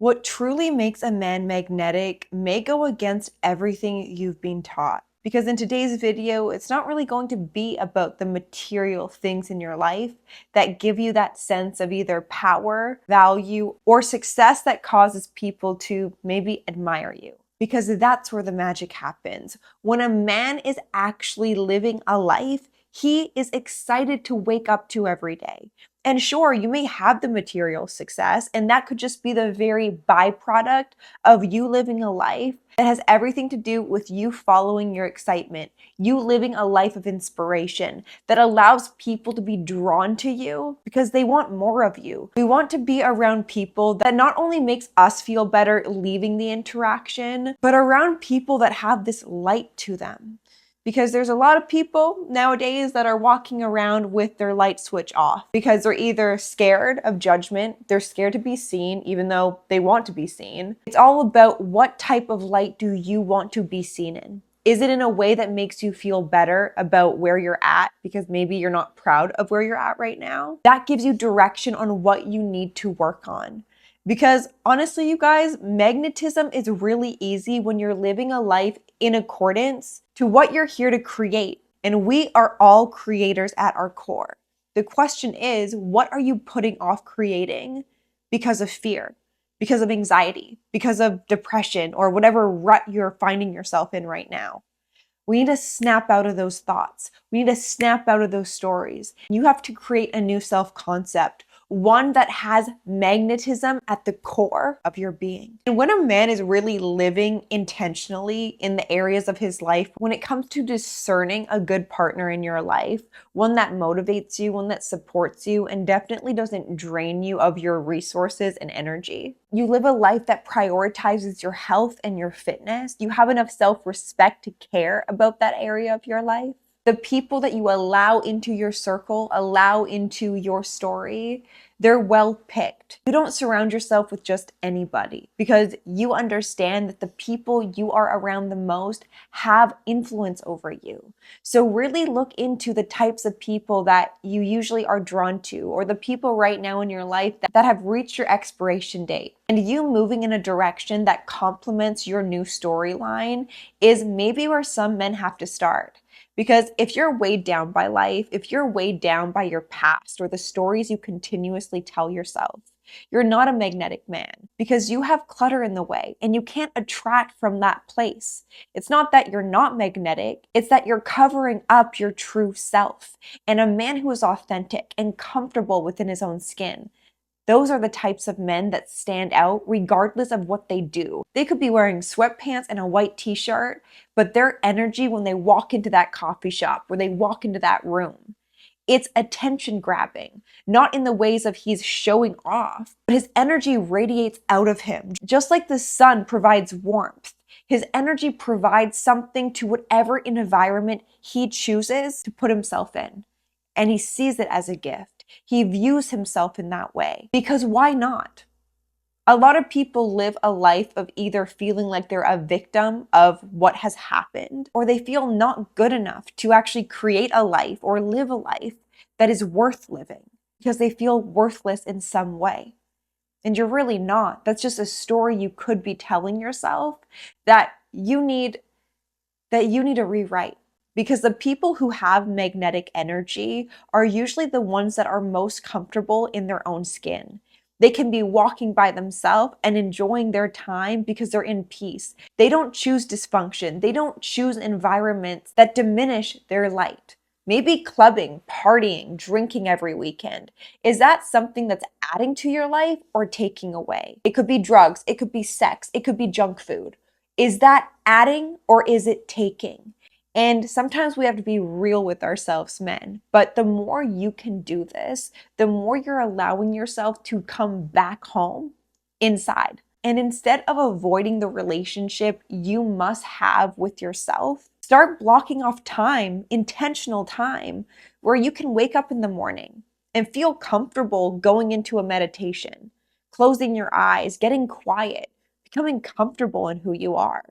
What truly makes a man magnetic may go against everything you've been taught. Because in today's video, it's not really going to be about the material things in your life that give you that sense of either power, value, or success that causes people to maybe admire you. Because that's where the magic happens. When a man is actually living a life he is excited to wake up to every day. And sure, you may have the material success, and that could just be the very byproduct of you living a life that has everything to do with you following your excitement, you living a life of inspiration that allows people to be drawn to you because they want more of you. We want to be around people that not only makes us feel better leaving the interaction, but around people that have this light to them. Because there's a lot of people nowadays that are walking around with their light switch off because they're either scared of judgment, they're scared to be seen even though they want to be seen. It's all about what type of light do you want to be seen in? Is it in a way that makes you feel better about where you're at because maybe you're not proud of where you're at right now? That gives you direction on what you need to work on. Because honestly, you guys, magnetism is really easy when you're living a life in accordance to what you're here to create. And we are all creators at our core. The question is, what are you putting off creating because of fear, because of anxiety, because of depression, or whatever rut you're finding yourself in right now? We need to snap out of those thoughts. We need to snap out of those stories. You have to create a new self-concept, one that has magnetism at the core of your being. And when a man is really living intentionally in the areas of his life, when it comes to discerning a good partner in your life, one that motivates you, one that supports you, and definitely doesn't drain you of your resources and energy. You live a life that prioritizes your health and your fitness. You have enough self-respect to care about that area of your life. The people that you allow into your circle, allow into your story, they're well picked. You don't surround yourself with just anybody because you understand that the people you are around the most have influence over you. So really look into the types of people that you usually are drawn to, or the people right now in your life that have reached your expiration date. And you moving in a direction that complements your new storyline is maybe where some men have to start. Because if you're weighed down by life, if you're weighed down by your past or the stories you continuously tell yourself, you're not a magnetic man because you have clutter in the way and you can't attract from that place. It's not that you're not magnetic, it's that you're covering up your true self. And a man who is authentic and comfortable within his own skin, those are the types of men that stand out regardless of what they do. They could be wearing sweatpants and a white t-shirt, but their energy when they walk into that coffee shop, or they walk into that room, it's attention grabbing, not in the ways of he's showing off, but his energy radiates out of him. Just like the sun provides warmth, his energy provides something to whatever environment he chooses to put himself in. And he sees it as a gift. He views himself in that way. Because why not? A lot of people live a life of either feeling like they're a victim of what has happened, or they feel not good enough to actually create a life or live a life that is worth living because they feel worthless in some way. And you're really not. That's just a story you could be telling yourself that you need to rewrite. Because the people who have magnetic energy are usually the ones that are most comfortable in their own skin. They can be walking by themselves and enjoying their time because they're in peace. They don't choose dysfunction. They don't choose environments that diminish their light. Maybe clubbing, partying, drinking every weekend. Is that something that's adding to your life or taking away? It could be drugs, it could be sex, it could be junk food. Is that adding or is it taking? And sometimes we have to be real with ourselves, men. But the more you can do this, the more you're allowing yourself to come back home inside. And instead of avoiding the relationship you must have with yourself, start blocking off time, intentional time, where you can wake up in the morning and feel comfortable going into a meditation, closing your eyes, getting quiet, becoming comfortable in who you are,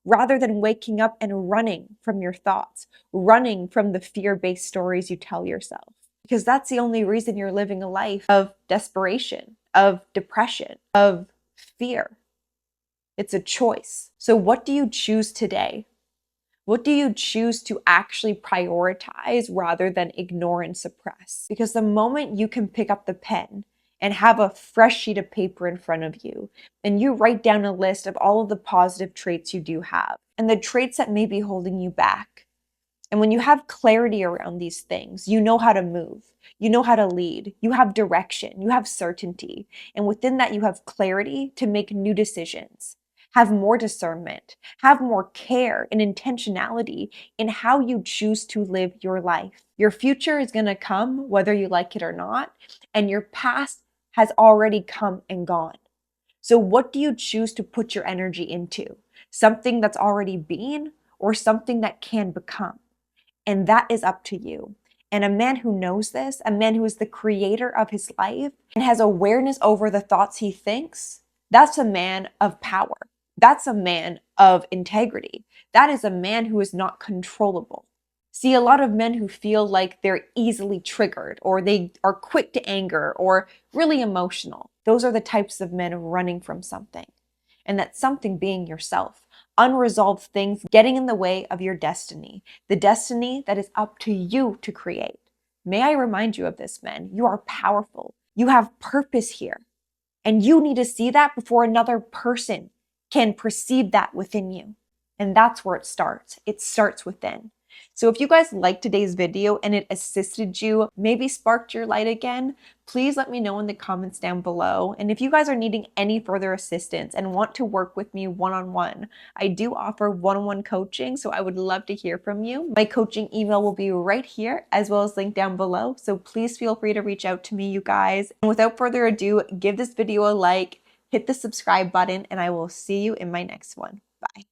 rather than waking up and running from your thoughts, running from the fear-based stories you tell yourself. Because that's the only reason you're living a life of desperation, of depression, of fear. It's a choice. So what do you choose today? What do you choose to actually prioritize rather than ignore and suppress? Because the moment you can pick up the pen and have a fresh sheet of paper in front of you, and you write down a list of all of the positive traits you do have and the traits that may be holding you back. And when you have clarity around these things, you know how to move, you know how to lead, you have direction, you have certainty. And within that, you have clarity to make new decisions, have more discernment, have more care and intentionality in how you choose to live your life. Your future is going to come whether you like it or not, and your past has already come and gone. So what do you choose to put your energy into? Something that's already been or something that can become? And that is up to you. And a man who knows this, a man who is the creator of his life and has awareness over the thoughts he thinks, that's a man of power. That's a man of integrity. That is a man who is not controllable. See, a lot of men who feel like they're easily triggered or they are quick to anger or really emotional, those are the types of men running from something. And that something being yourself. Unresolved things getting in the way of your destiny, the destiny that is up to you to create. May I remind you of this, men? You are powerful. You have purpose here. And you need to see that before another person can perceive that within you. And that's where it starts. It starts within. So if you guys liked today's video and it assisted you, maybe sparked your light again, please let me know in the comments down below. And if you guys are needing any further assistance and want to work with me one-on-one, I do offer one-on-one coaching, so I would love to hear from you. My coaching email will be right here as well as linked down below. So please feel free to reach out to me, you guys. And without further ado, give this video a like, hit the subscribe button, and I will see you in my next one. Bye.